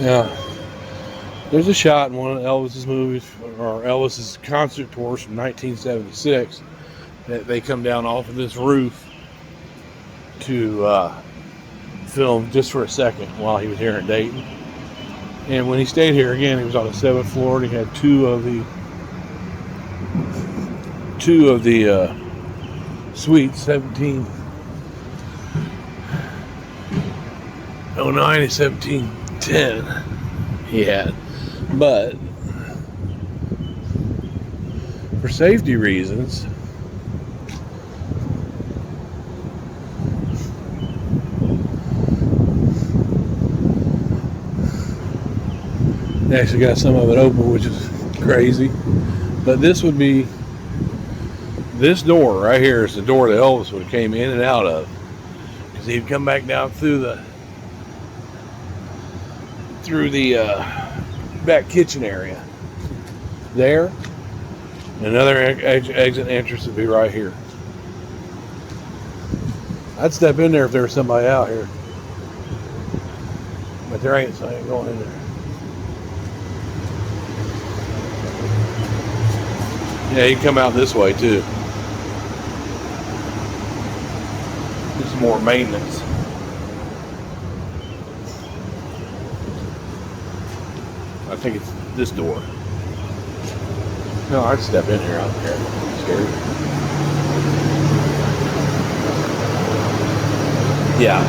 Yeah. There's a shot in one of Elvis's movies, or Elvis's concert tours from 1976, that they come down off of this roof to film just for a second while he was here in Dayton. And when he stayed here again, he was on the 7th floor, and he had two of the suites, 1709 and 1710. He had, but for safety reasons, they actually got some of it open, which is crazy. But this would be, this door right here is the door that Elvis would have came in and out of, because he'd come back down through the back kitchen area there, and another exit entrance would be right here. I'd step in there if there was somebody out here, but there ain't, so I ain't going in there. Yeah, you can come out this way too. Just more maintenance. I think it's this door. No, I'd step in here. I don't care. I'm scared. Yeah.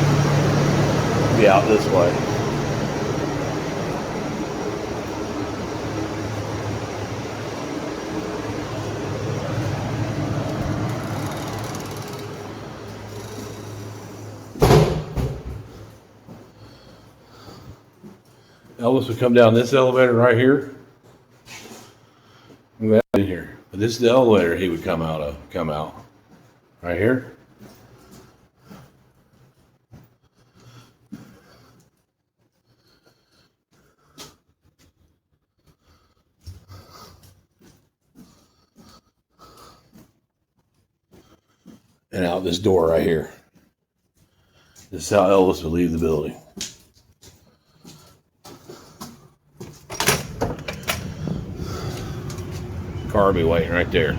Be out this way. Elvis would come down this elevator right here. In here. But this is the elevator he would come out. Right here. And out this door right here. This is how Elvis would leave the building. Car will be waiting right there.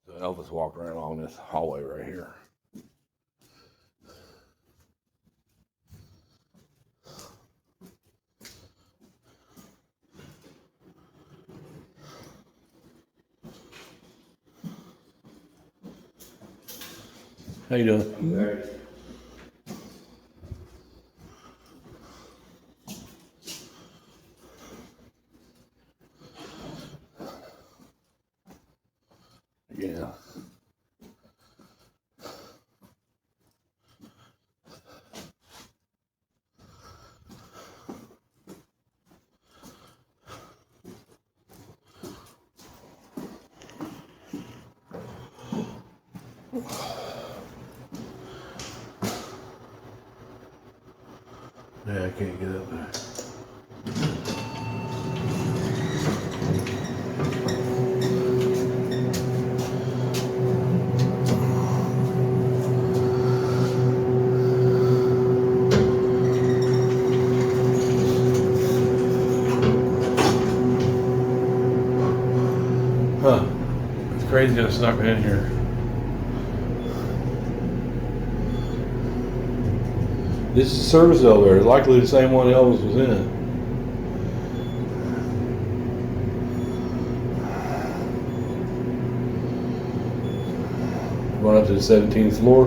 So Elvis walked right along this hallway right here. How you doing? Right. Yeah. Yeah, I can't get up there. Huh. It's crazy that I snuck in here. This is a service elevator, likely the same one Elvis was in. Going up to the 17th floor.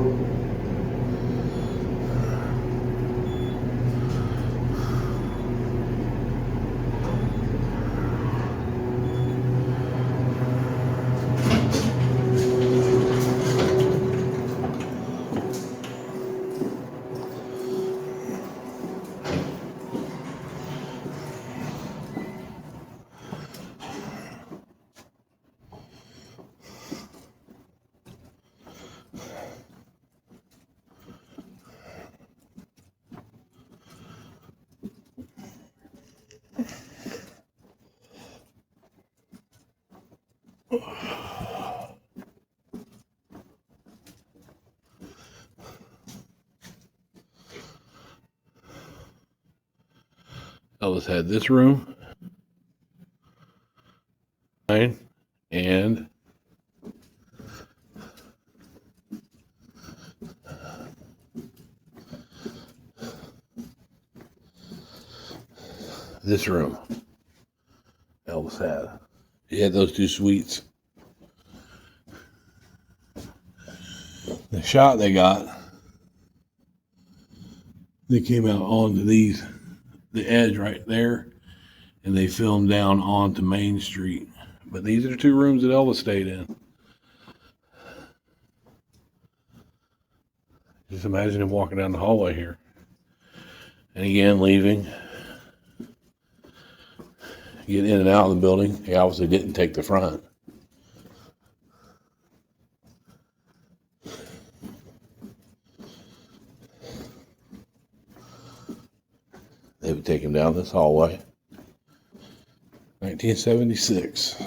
Elvis had this room, and this room. Elvis had. He had those two suites. The shot they got, they came out onto the edge right there, and they filmed down onto Main Street. But these are the two rooms that Elvis stayed in. Just imagine him walking down the hallway here. And again, leaving. Getting in and out of the building. He obviously didn't take the front. They would take him down this hallway. 1976.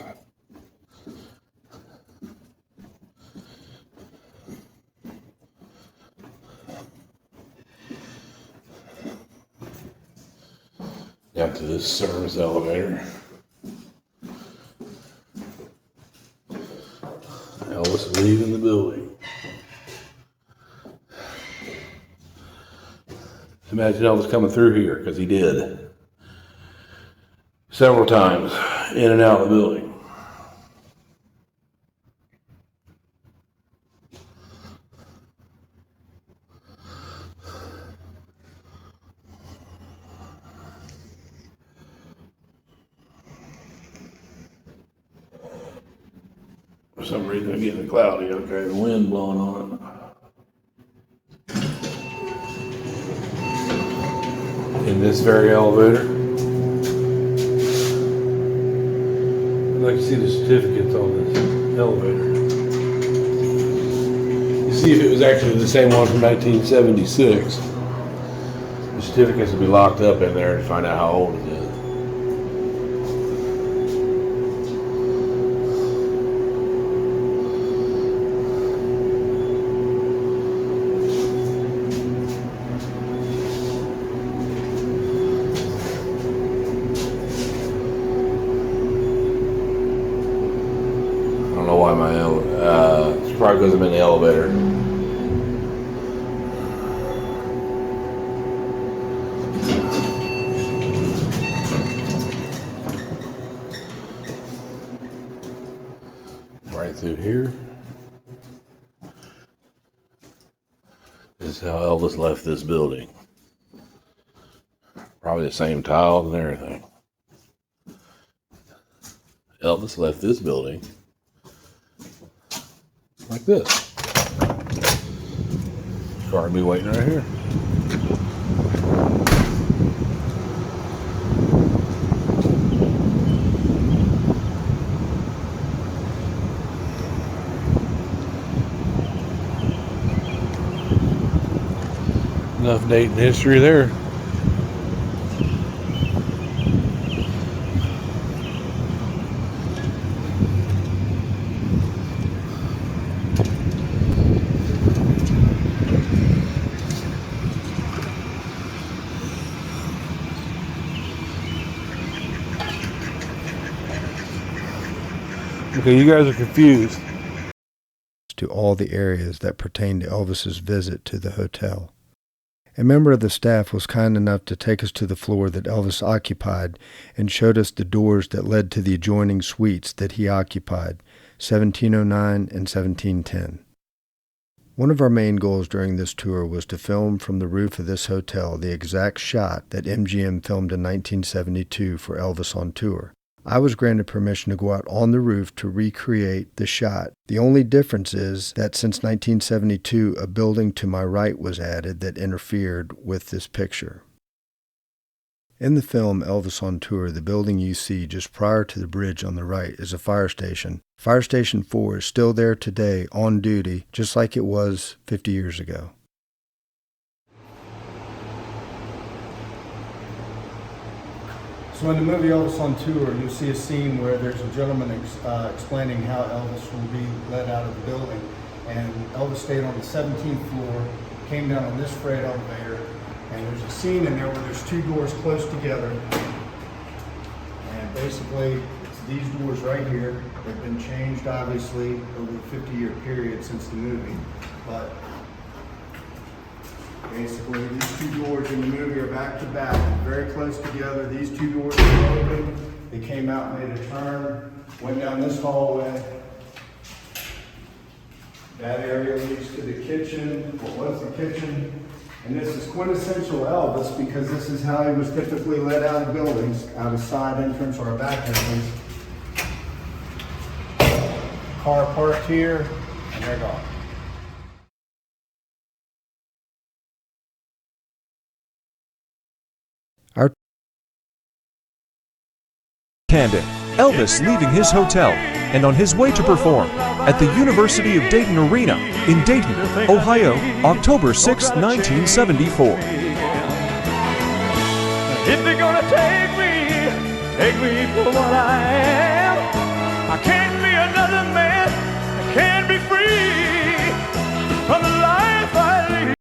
Down to this service elevator. Elvis leaving the building. Imagine Elvis coming through here, because he did. Several times, in and out of the building. For some reason, it's getting cloudy. Okay, the wind blowing on it. In this very elevator, I'd like to see the certificates on this elevator. You see if it was actually the same one from 1976. The certificates will be locked up in there to find out how old it is. It's probably because I'm in the elevator. Right through here. This is how Elvis left this building. Probably the same tiles and everything. Elvis left this building like this. Car will be waiting right here. Enough Dayton history there. Okay, you guys are confused. To all the areas that pertain to Elvis's visit to the hotel. A member of the staff was kind enough to take us to the floor that Elvis occupied and showed us the doors that led to the adjoining suites that he occupied, 1709 and 1710. One of our main goals during this tour was to film from the roof of this hotel the exact shot that MGM filmed in 1972 for Elvis on Tour. I was granted permission to go out on the roof to recreate the shot. The only difference is that since 1972, a building to my right was added that interfered with this picture. In the film Elvis on Tour, the building you see just prior to the bridge on the right is a fire station. Fire Station 4 is still there today on duty, just like it was 50 years ago. So in the movie Elvis on Tour, you'll see a scene where there's a gentleman explaining how Elvis will be led out of the building. And Elvis stayed on the 17th floor, came down on this freight elevator, And there's a scene in there where there's two doors close together. And basically, it's these doors right here. They've been changed, obviously, over the 50-year period since the movie. But basically, these two doors in the movie are back to back, very close together. These two doors were open. They came out, made a turn, went down this hallway. That area leads to the kitchen. What was the kitchen? And this is quintessential Elvis because this is how he was typically let out of buildings, out a side entrance or a back entrance. Car parked here, and they're gone. Camden, Elvis leaving his hotel and on his way to perform at the University of Dayton Arena in Dayton, Ohio, October 6, 1974. If you're gonna take me for what I am. I can't be another man, I can't be free from the life I lead.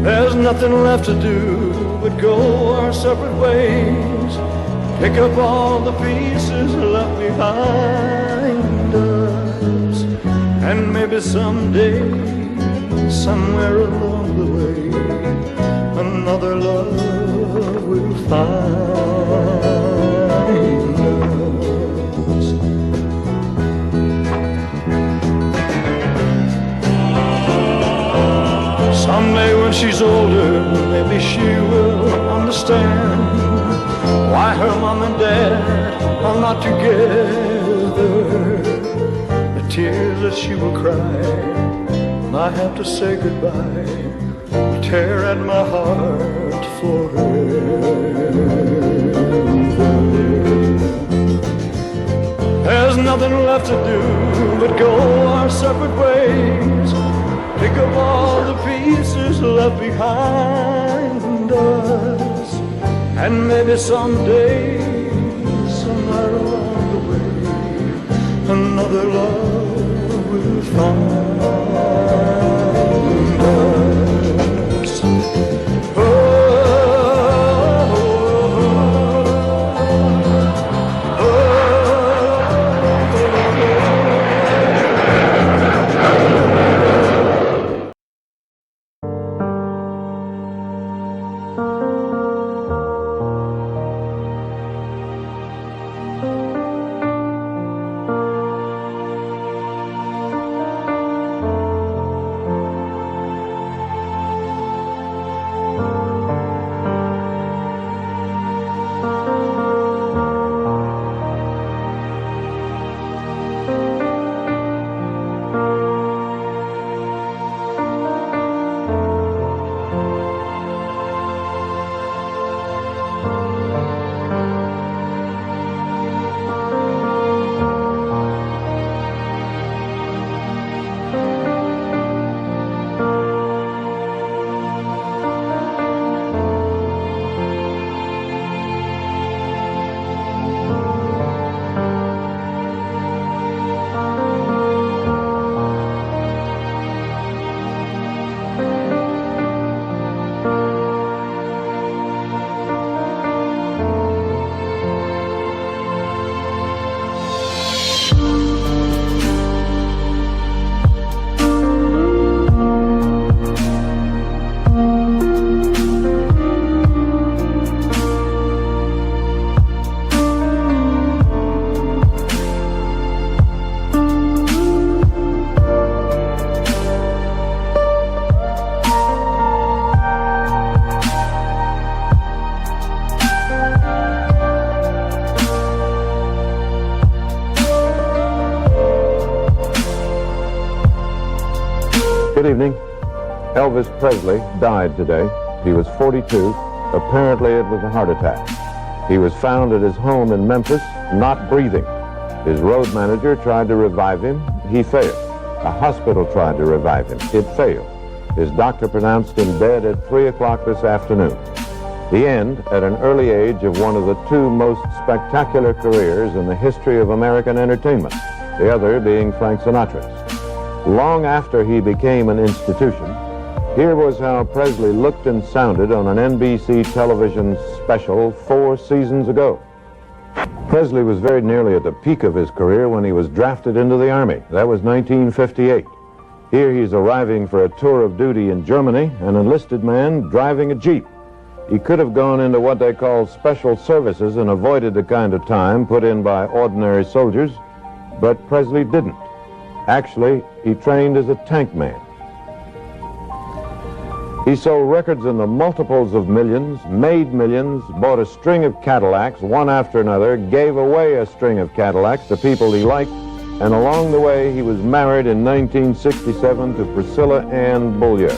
There's nothing left to do but go our separate ways. Pick up all the pieces left behind us. And maybe someday, somewhere along the way, another love will find us. Someday when she's older, maybe she will understand why her mom and dad are not together. The tears that she will cry when I have to say goodbye will tear at my heart forever. There's nothing left to do but go our separate ways. Pick up all the pieces left behind us. And maybe someday, somewhere along the way, another love will find us. Good evening. Elvis Presley died today. He was 42. Apparently it was a heart attack. He was found at his home in Memphis, not breathing. His road manager tried to revive him. He failed. A hospital tried to revive him. It failed. His doctor pronounced him dead at 3 o'clock this afternoon. The end at an early age of one of the two most spectacular careers in the history of American entertainment, the other being Frank Sinatra's. Long after he became an institution, here was how Presley looked and sounded on an NBC television special 4 seasons ago. Presley was very nearly at the peak of his career when he was drafted into the Army. That was 1958. Here he's arriving for a tour of duty in Germany, an enlisted man driving a Jeep. He could have gone into what they call special services and avoided the kind of time put in by ordinary soldiers, but Presley didn't. Actually, he trained as a tank man. He sold records in the multiples of millions, made millions, bought a string of Cadillacs, one after another, gave away a string of Cadillacs to people he liked, and along the way he was married in 1967 to Priscilla Ann Beaulieu.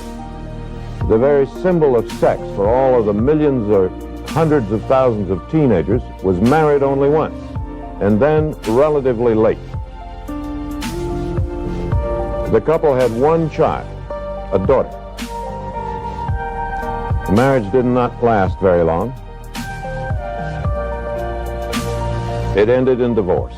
The very symbol of sex for all of the millions or hundreds of thousands of teenagers, was married only once, and then relatively late. The couple had one child, a daughter. The marriage did not last very long. It ended in divorce.